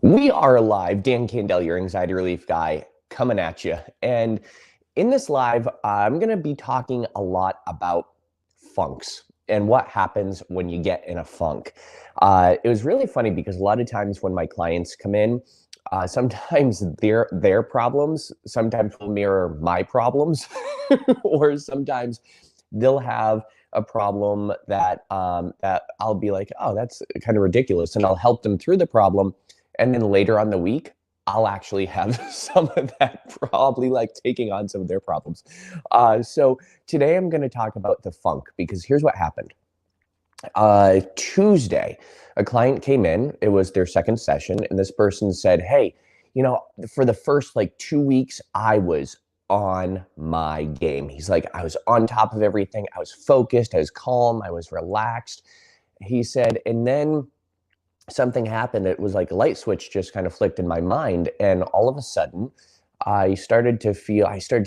We are live. Dan Candell, your anxiety relief guy, coming at you. And in this live, I'm going to be talking a lot about funks and what happens when you get in a funk. It was really funny because a lot of times when my clients come in, sometimes their problems sometimes will mirror my problems, or sometimes they'll have a problem that I'll be like, oh, that's kind of ridiculous, and I'll help them through the problem. And then later on the week, I'll actually have some of that, probably like taking on some of their problems. So today I'm going to talk about the funk, because here's what happened. Tuesday, a client came in. It was their second session, and this person said, hey, for the first like 2 weeks, I was on my game. He's like, I was on top of everything. I was focused. I was calm. I was relaxed. He said, and then something happened. It was like a light switch just kind of flicked in my mind. And all of a sudden, I started to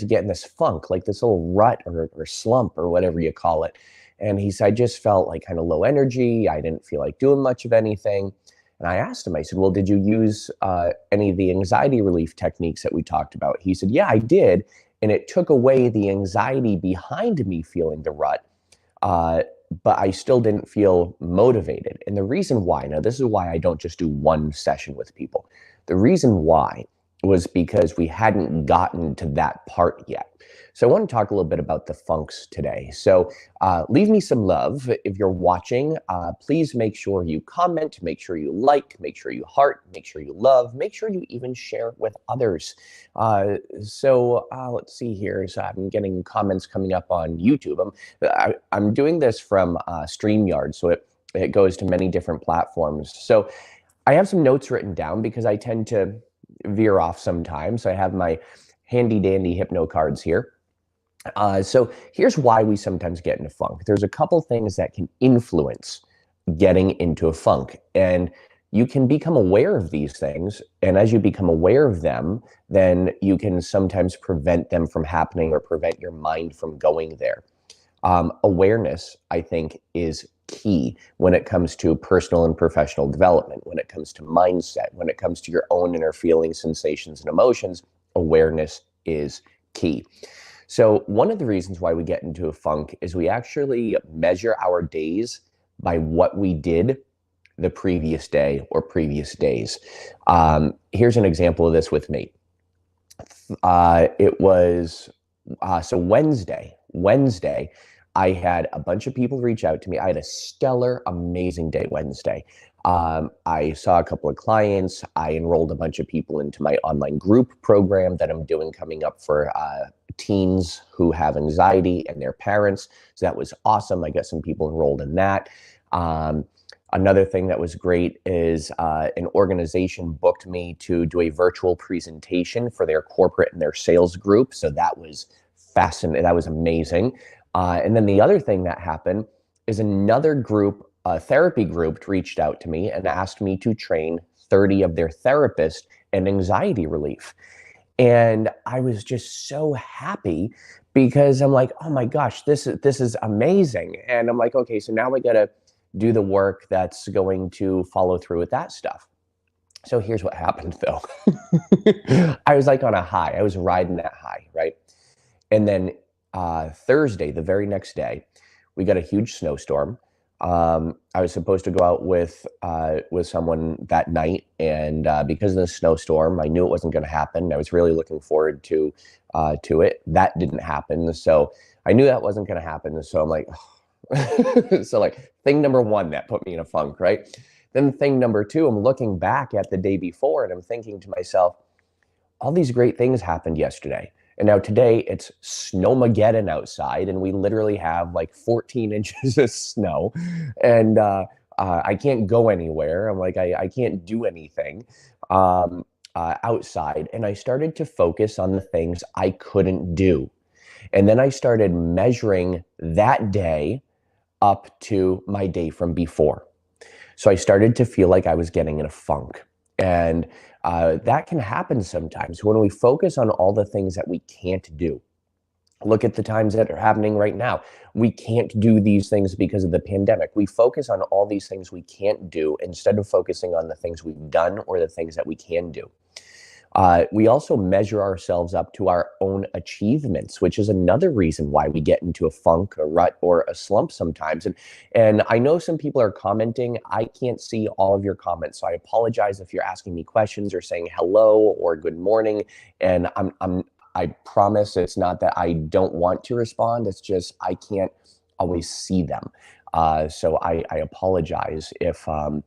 get in this funk, like this little rut or slump or whatever you call it. And I just felt like kind of low energy. I didn't feel like doing much of anything. And I asked him, I said, well, did you use any of the anxiety relief techniques that we talked about? He said, yeah, I did. And it took away the anxiety behind me feeling the rut. But I still didn't feel motivated. And the reason why, now this is why I don't just do one session with people. The reason why was because we hadn't gotten to that part yet. So I want to talk a little bit about the funks today. So leave me some love. If you're watching, please make sure you comment, make sure you like, make sure you heart, make sure you love, make sure you even share with others. Let's see here. So I'm getting comments coming up on YouTube. I'm doing this from StreamYard, so it goes to many different platforms. So I have some notes written down because I tend to veer off sometimes. So I have my handy dandy hypno cards here. So here's why we sometimes get in a funk. There's a couple things that can influence getting into a funk, and you can become aware of these things. And as you become aware of them, then you can sometimes prevent them from happening or prevent your mind from going there. Awareness, I think, is key when it comes to personal and professional development, when it comes to mindset, when it comes to your own inner feelings, sensations, and emotions. Awareness is key. So one of the reasons why we get into a funk is we actually measure our days by what we did the previous day or previous days. Here's an example of this with me. It was Wednesday, I had a bunch of people reach out to me. I had a stellar, amazing day Wednesday. I saw a couple of clients. I enrolled a bunch of people into my online group program that I'm doing coming up for teens who have anxiety and their parents. So that was awesome. I got some people enrolled in that. Another thing that was great is an organization booked me to do a virtual presentation for their corporate and their sales group. So that was fascinating. That was amazing. And then the other thing that happened is another group, a therapy group, reached out to me and asked me to train 30 of their therapists in anxiety relief. And I was just so happy because I'm like, oh my gosh, this is amazing. And I'm like, okay, so now I got to do the work that's going to follow through with that stuff. So here's what happened though. I was like on a high. I was riding that high, right? And then Thursday, the very next day, we got a huge snowstorm. I was supposed to go out with someone that night, and because of the snowstorm, I knew it wasn't going to happen. I was really looking forward to it. That didn't happen, so I knew that wasn't going to happen. So I'm like, oh. So like thing number one that put me in a funk, right? Then thing number two, I'm looking back at the day before, and I'm thinking to myself, all these great things happened yesterday. And now today it's snowmageddon outside, and we literally have like 14 inches of snow, and I can't go anywhere. I'm like, I can't do anything outside. And I started to focus on the things I couldn't do. And then I started measuring that day up to my day from before. So I started to feel like I was getting in a funk. And that can happen sometimes when we focus on all the things that we can't do. Look at the times that are happening right now. We can't do these things because of the pandemic. We focus on all these things we can't do instead of focusing on the things we've done or the things that we can do. We also measure ourselves up to our own achievements, which is another reason why we get into a funk, a rut, or a slump sometimes. And I know some people are commenting. I can't see all of your comments, so I apologize if you're asking me questions or saying hello or good morning. And I promise it's not that I don't want to respond. It's just I can't always see them. So I apologize if I'm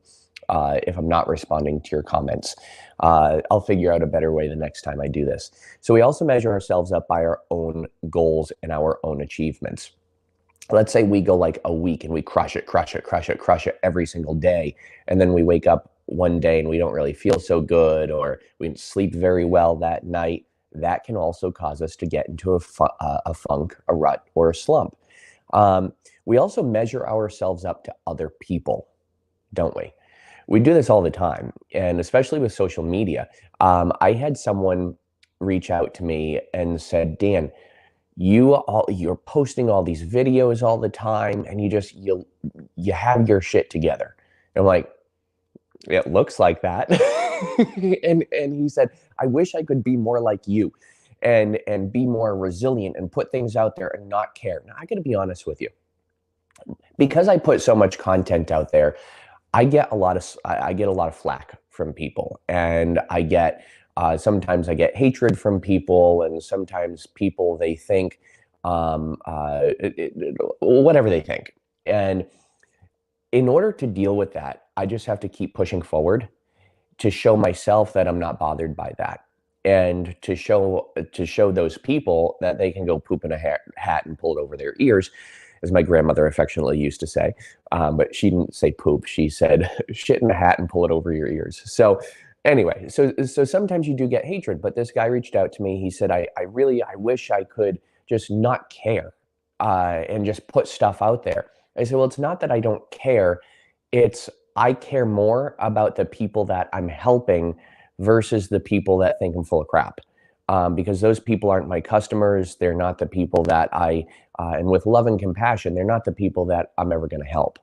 not responding to your comments. I'll figure out a better way the next time I do this. So we also measure ourselves up by our own goals and our own achievements. Let's say we go like a week and we crush it every single day. And then we wake up one day and we don't really feel so good, or we didn't sleep very well that night. That can also cause us to get into a funk, a rut, or a slump. We also measure ourselves up to other people, don't we? We do this all the time, and especially with social media. I had someone reach out to me and said, Dan, you're posting all these videos all the time, and you have your shit together. And I'm like, it looks like that. and he said, I wish I could be more like you and be more resilient and put things out there and not care. Now, I got to be honest with you. Because I put so much content out there, I get a lot of flack from people, and I get sometimes I get hatred from people, and sometimes people, they think whatever they think. And in order to deal with that, I just have to keep pushing forward to show myself that I'm not bothered by that, and to show those people that they can go poop in a hat and pull it over their ears, as my grandmother affectionately used to say. But she didn't say poop. She said shit in a hat and pull it over your ears. So anyway, so sometimes you do get hatred. But this guy reached out to me. He said, I wish I could just not care and just put stuff out there. I said, well, it's not that I don't care. It's I care more about the people that I'm helping versus the people that think I'm full of crap. Because those people aren't my customers. They're not the people that and with love and compassion, they're not the people that I'm ever going to help,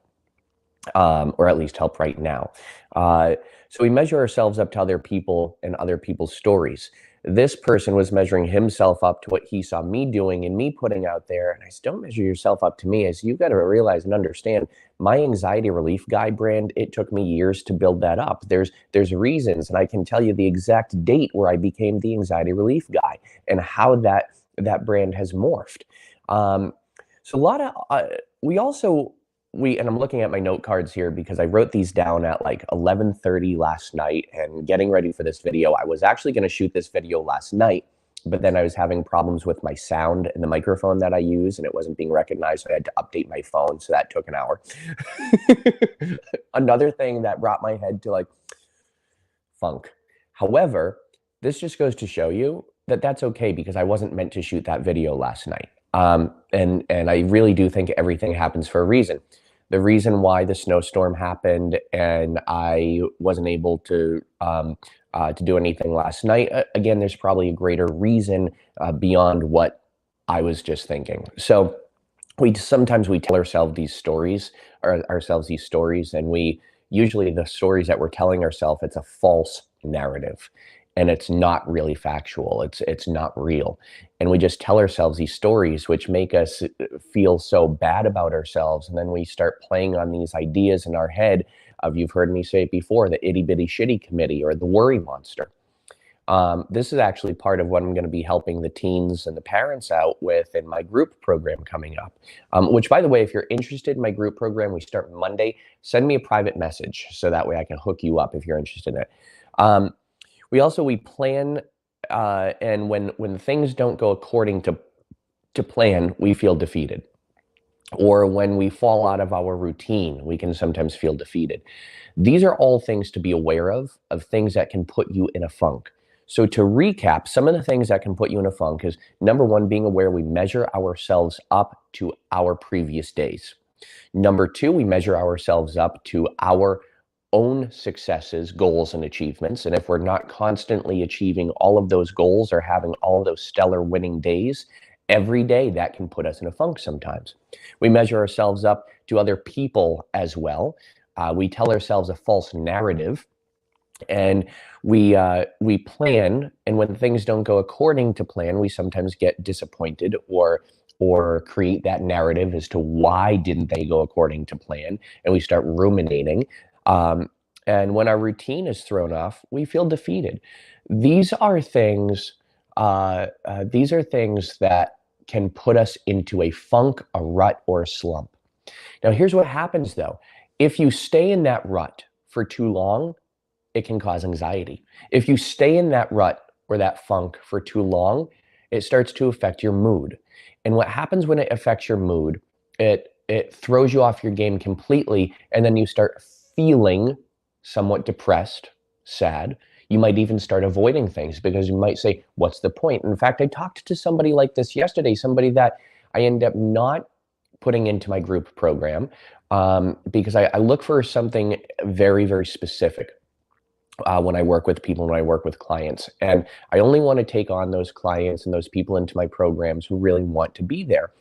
or at least help right now. So we measure ourselves up to other people and other people's stories. This person was measuring himself up to what he saw me doing and me putting out there. And I said, don't measure yourself up to me. As you've got to realize and understand, my anxiety relief guy brand, it took me years to build that up. There's reasons, and I can tell you the exact date where I became the anxiety relief guy and how that brand has morphed. So a lot of and I'm looking at my note cards here because I wrote these down at like 11:30 last night, and getting ready for this video. I was actually going to shoot this video last night, but then I was having problems with my sound and the microphone that I use, and it wasn't being recognized. So I had to update my phone. So that took an hour. Another thing that brought my head to like funk. However, this just goes to show you that that's okay, because I wasn't meant to shoot that video last night. And I really do think everything happens for a reason. The reason why the snowstorm happened and I wasn't able to do anything last night, again, there's probably a greater reason beyond what I was just thinking. So sometimes we tell ourselves these stories, and we usually, the stories that we're telling ourselves, it's a false narrative. And it's not really factual. It's not real. And we just tell ourselves these stories, which make us feel so bad about ourselves. And then we start playing on these ideas in our head of, you've heard me say it before, the itty bitty shitty committee or the worry monster. This is actually part of what I'm going to be helping the teens and the parents out with in my group program coming up. Which, by the way, if you're interested in my group program, we start Monday. Send me a private message so that way I can hook you up if you're interested in it. We plan, and when things don't go according to plan, we feel defeated. Or when we fall out of our routine, we can sometimes feel defeated. These are all things to be aware of things that can put you in a funk. So to recap, some of the things that can put you in a funk is, number one, being aware we measure ourselves up to our previous days. Number two, we measure ourselves up to our own successes, goals, and achievements. And if we're not constantly achieving all of those goals or having all of those stellar winning days, every day that can put us in a funk sometimes. We measure ourselves up to other people as well. We tell ourselves a false narrative, and we plan, and when things don't go according to plan, we sometimes get disappointed or create that narrative as to why didn't they go according to plan, and we start ruminating. Um, and when our routine is thrown off, we feel defeated. These are things. These are things that can put us into a funk, a rut, or a slump. Now, here's what happens though: if you stay in that rut for too long, it can cause anxiety. If you stay in that rut or that funk for too long, it starts to affect your mood. And what happens when it affects your mood, it throws you off your game completely, and then you start feeling somewhat depressed, sad. You might even start avoiding things because you might say, what's the point? In fact, I talked to somebody like this yesterday, somebody that I end up not putting into my group program because I look for something very, very specific when I work with people, when I work with clients. And I only want to take on those clients and those people into my programs who really want to be there.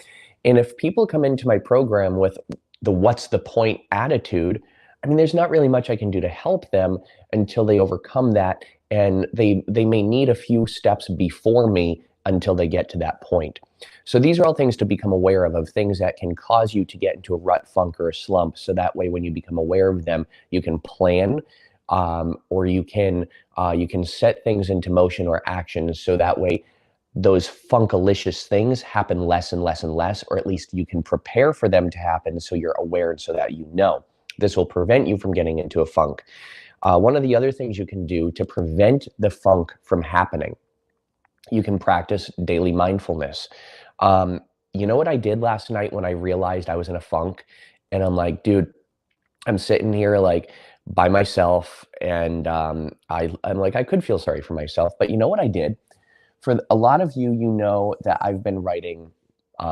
And if people come into my program with the what's the point attitude, I mean, there's not really much I can do to help them until they overcome that. And they may need a few steps before me until they get to that point. So these are all things to become aware of things that can cause you to get into a rut, funk, or a slump. So that way, when you become aware of them, you can plan, or you can set things into motion or action. So that way, those funkalicious things happen less and less and less, or at least you can prepare for them to happen so you're aware, so that you know. This will prevent you from getting into a funk. One of the other things you can do to prevent the funk from happening, you can practice daily mindfulness. You know what I did last night when I realized I was in a funk? And I'm like, dude, I'm sitting here like by myself, and I'm like, I could feel sorry for myself, but you know what I did? For a lot of you, you know that I've been writing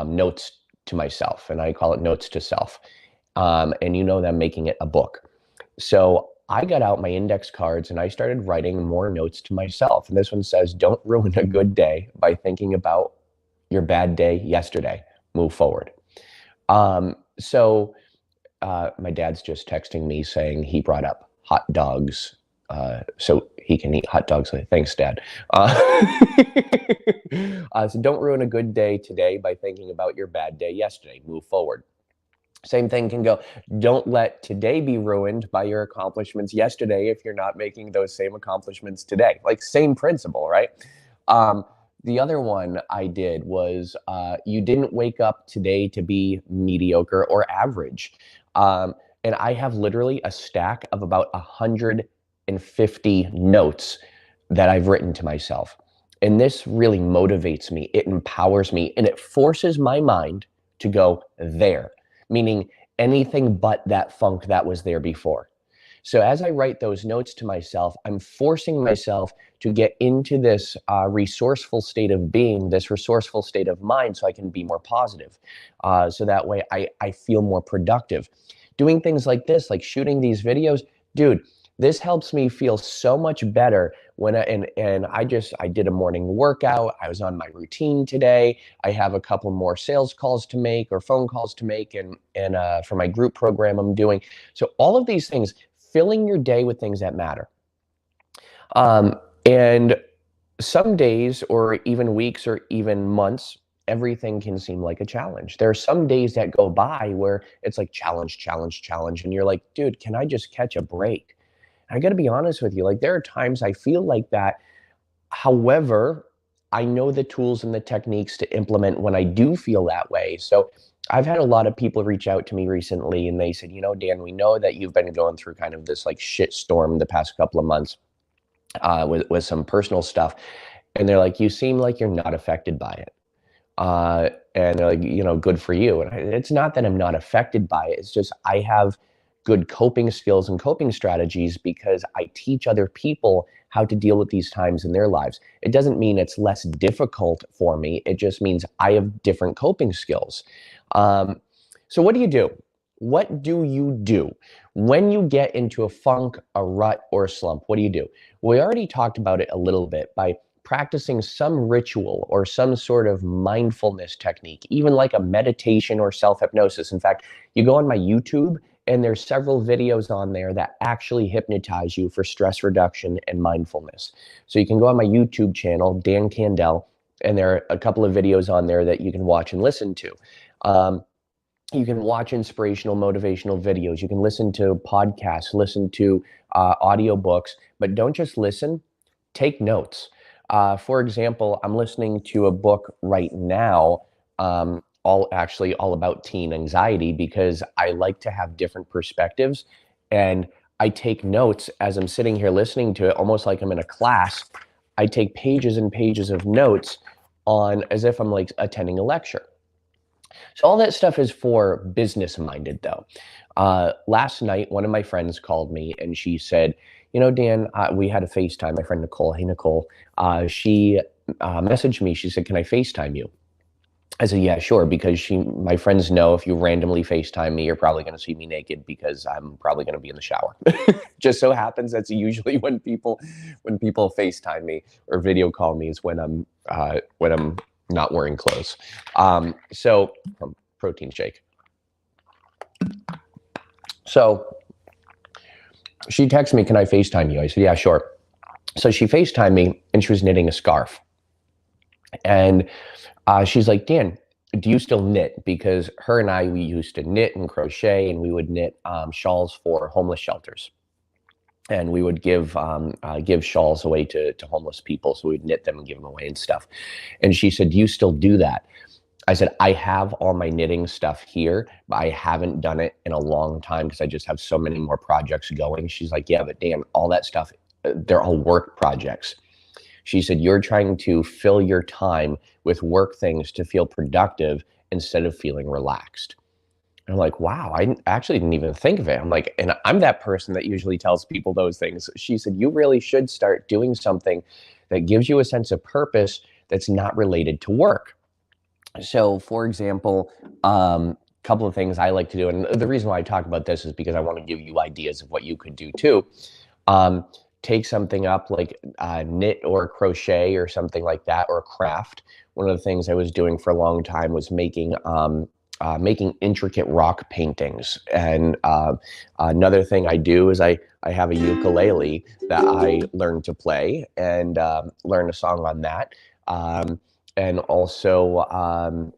notes to myself, and I call it notes to self. And you know that I'm making it a book. So I got out my index cards and I started writing more notes to myself. And this one says, don't ruin a good day by thinking about your bad day yesterday. Move forward. So my dad's just texting me saying he brought up hot dogs. So he can eat hot dogs. Thanks, Dad. So don't ruin a good day today by thinking about your bad day yesterday. Move forward. Same thing can go, don't let today be ruined by your accomplishments yesterday if you're not making those same accomplishments today. Like, same principle, right? The other one I did was you didn't wake up today to be mediocre or average. And I have literally a stack of about 150 notes that I've written to myself. And this really motivates me. It empowers me, and it forces my mind to go there, meaning anything but that funk that was there before. So as I write those notes to myself, I'm forcing myself to get into this resourceful state of being, this resourceful state of mind, so I can be more positive. So that way I feel more productive. Doing things like this, like shooting these videos, dude, this helps me feel so much better when I did a morning workout. I was on my routine today. I have a couple more sales calls to make or phone calls to make, and for my group program I'm doing. So all of these things, filling your day with things that matter. And some days or even weeks or even months, everything can seem like a challenge. There are some days that go by where it's like challenge, challenge, challenge. And you're like, dude, can I just catch a break? I got to be honest with you. Like, there are times I feel like that. However, I know the tools and the techniques to implement when I do feel that way. So I've had a lot of people reach out to me recently, and they said, you know, Dan, we know that you've been going through kind of this like shit storm the past couple of months with some personal stuff. And they're like, you seem like you're not affected by it. And they're like, you know, good for you. And it's not that I'm not affected by it. It's just I have good coping skills and coping strategies because I teach other people how to deal with these times in their lives. It doesn't mean it's less difficult for me. It just means I have different coping skills. So what do you do? What do you do when you get into a funk, a rut, or a slump? What do you do? We already talked about it a little bit by practicing some ritual or some sort of mindfulness technique, even like a meditation or self-hypnosis. In fact, you go on my YouTube and there's several videos on there that actually hypnotize you for stress reduction and mindfulness. So you can go on my YouTube channel, Dan Candell, and there are a couple of videos on there that you can watch and listen to. You can watch inspirational, motivational videos. You can listen to podcasts, listen to audiobooks, but don't just listen, take notes. For example, I'm listening to a book right now, all about teen anxiety, because I like to have different perspectives, and I take notes as I'm sitting here listening to it, almost like I'm in a class. I take pages and pages of notes on as if I'm like attending a lecture. So all that stuff is for business minded though. Last night, one of my friends called me and she said, Dan, we had a FaceTime, my friend Nicole. Hey, Nicole. She messaged me. She said, can I FaceTime you? I said, yeah, sure. Because my friends know if you randomly FaceTime me, you're probably going to see me naked because I'm probably going to be in the shower. Just so happens that's usually when people FaceTime me or video call me is when I'm not wearing clothes. So protein shake. So she texted me, can I FaceTime you? I said, yeah, sure. So she FaceTimed me and she was knitting a scarf. And she's like, Dan, do you still knit? Because her and I, we used to knit and crochet, and we would knit shawls for homeless shelters. And we would give shawls away to homeless people. So we'd knit them and give them away and stuff. And she said, do you still do that? I said, I have all my knitting stuff here, but I haven't done it in a long time because I just have so many more projects going. She's like, yeah, but Dan, all that stuff, they're all work projects. She said, you're trying to fill your time with work things to feel productive instead of feeling relaxed. And I'm like, wow, I actually didn't even think of it. I'm like, and I'm that person that usually tells people those things. She said, you really should start doing something that gives you a sense of purpose that's not related to work. So for example, a couple of things I like to do, and the reason why I talk about this is because I want to give you ideas of what you could do too. Take something up like knit or crochet or something like that, or craft. One of the things I was doing for a long time was making intricate rock paintings. And another thing I do is I have a ukulele that I learned to play and learn a song on that. And also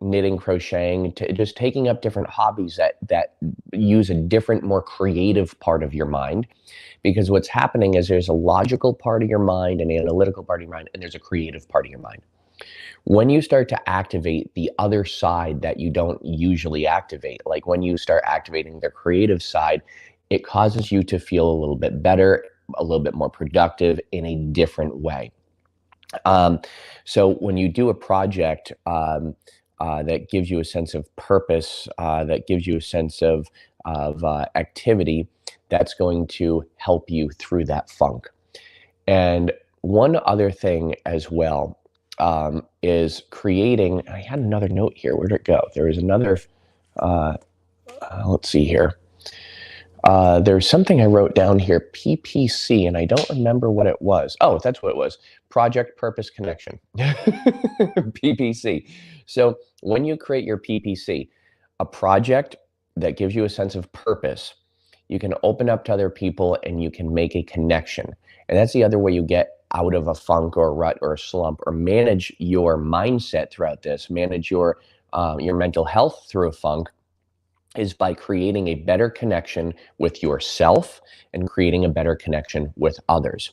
knitting, crocheting, just taking up different hobbies that use a different, more creative part of your mind. Because what's happening is there's a logical part of your mind, an analytical part of your mind, and there's a creative part of your mind. When you start to activate the other side that you don't usually activate, like when you start activating the creative side, it causes you to feel a little bit better, a little bit more productive in a different way. So when you do a project that gives you a sense of purpose, that gives you a sense of activity, that's going to help you through that funk. And one other thing as well is creating. I had another note here. Where'd it go? There was another. Let's see here. There's something I wrote down here, PPC, and I don't remember what it was. Oh, that's what it was. Project Purpose Connection, PPC. So when you create your PPC, a project that gives you a sense of purpose, you can open up to other people and you can make a connection. And that's the other way you get out of a funk or a rut or a slump, or manage your mindset throughout this, manage your mental health through a funk, is by creating a better connection with yourself and creating a better connection with others.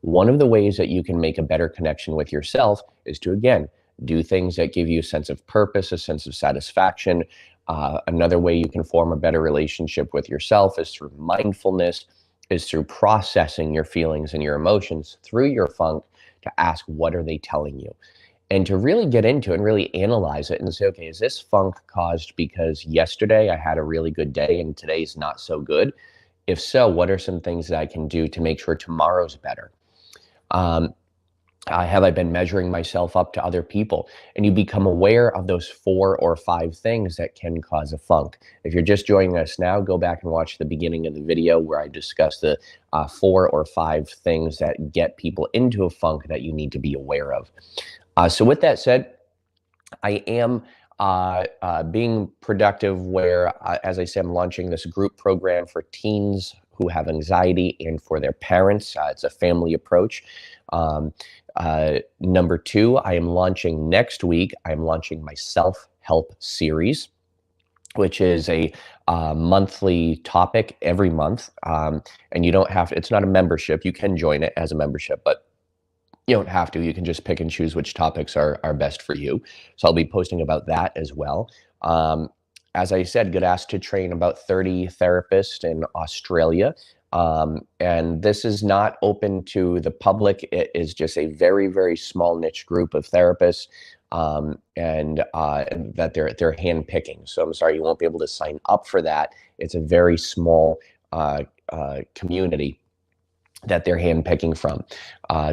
One of the ways that you can make a better connection with yourself is to, again, do things that give you a sense of purpose, a sense of satisfaction. Another way you can form a better relationship with yourself is through mindfulness, is through processing your feelings and your emotions through your funk to ask, what are they telling you? And to really get into it and really analyze it and say, okay, is this funk caused because yesterday I had a really good day and today's not so good? If so, what are some things that I can do to make sure tomorrow's better? Have I been measuring myself up to other people? And you become aware of those 4 or 5 things that can cause a funk. If you're just joining us now, go back and watch the beginning of the video where I discuss the 4 or 5 things that get people into a funk that you need to be aware of. So with that said, I am being productive where, as I said, I'm launching this group program for teens who have anxiety and for their parents. It's a family approach. Number 2, I am launching next week, I'm launching my self-help series, which is a monthly topic every month. And you don't have to, it's not a membership. You can join it as a membership, but you don't have to. You can just pick and choose which topics are best for you. So I'll be posting about that as well. As I said, got asked to train about 30 therapists in Australia. And this is not open to the public. It is just a very, very small niche group of therapists, and that they're hand picking. So I'm sorry, you won't be able to sign up for that. It's a very small community that they're handpicking from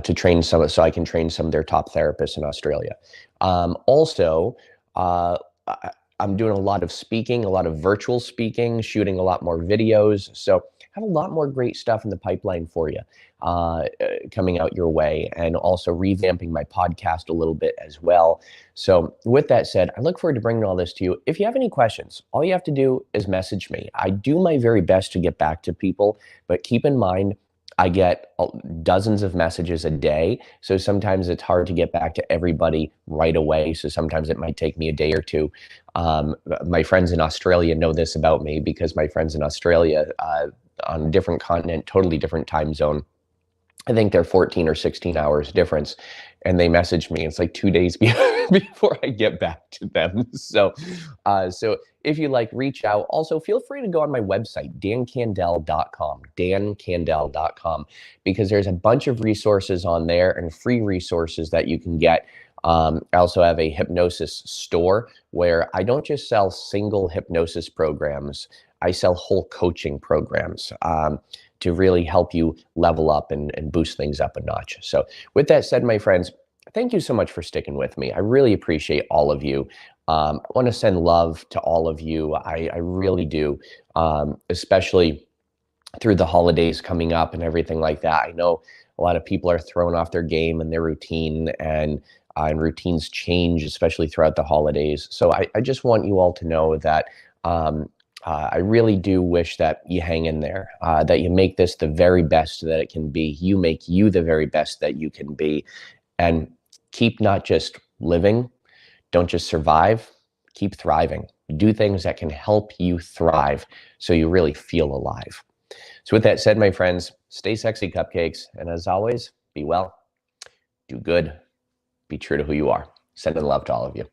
to train some, so I can train some of their top therapists in Australia. Also, I'm doing a lot of speaking, a lot of virtual speaking, shooting a lot more videos. So I have a lot more great stuff in the pipeline for you coming out your way, and also revamping my podcast a little bit as well. So with that said, I look forward to bringing all this to you. If you have any questions, all you have to do is message me. I do my very best to get back to people, but keep in mind, I get dozens of messages a day. So sometimes it's hard to get back to everybody right away. So sometimes it might take me a day or two. My friends in Australia know this about me, because my friends in Australia on a different continent, totally different time zone, I think they're 14 or 16 hours difference. And they message me. It's like 2 days before I get back to them. So if you like, reach out. Also, feel free to go on my website, dancandel.com, because there's a bunch of resources on there and free resources that you can get. I also have a hypnosis store where I don't just sell single hypnosis programs. I sell whole coaching programs to really help you level up and boost things up a notch. So with that said, my friends, thank you so much for sticking with me. I really appreciate all of you. I want to send love to all of you. I really do, especially through the holidays coming up and everything like that. I know a lot of people are thrown off their game and their routine, and routines change, especially throughout the holidays. So I just want you all to know that I really do wish that you hang in there, that you make this the very best that it can be. You make you the very best that you can be, and keep not just living, don't just survive, keep thriving. Do things that can help you thrive so you really feel alive. So with that said, my friends, stay sexy, cupcakes. And as always, be well, do good, be true to who you are. Sending love to all of you.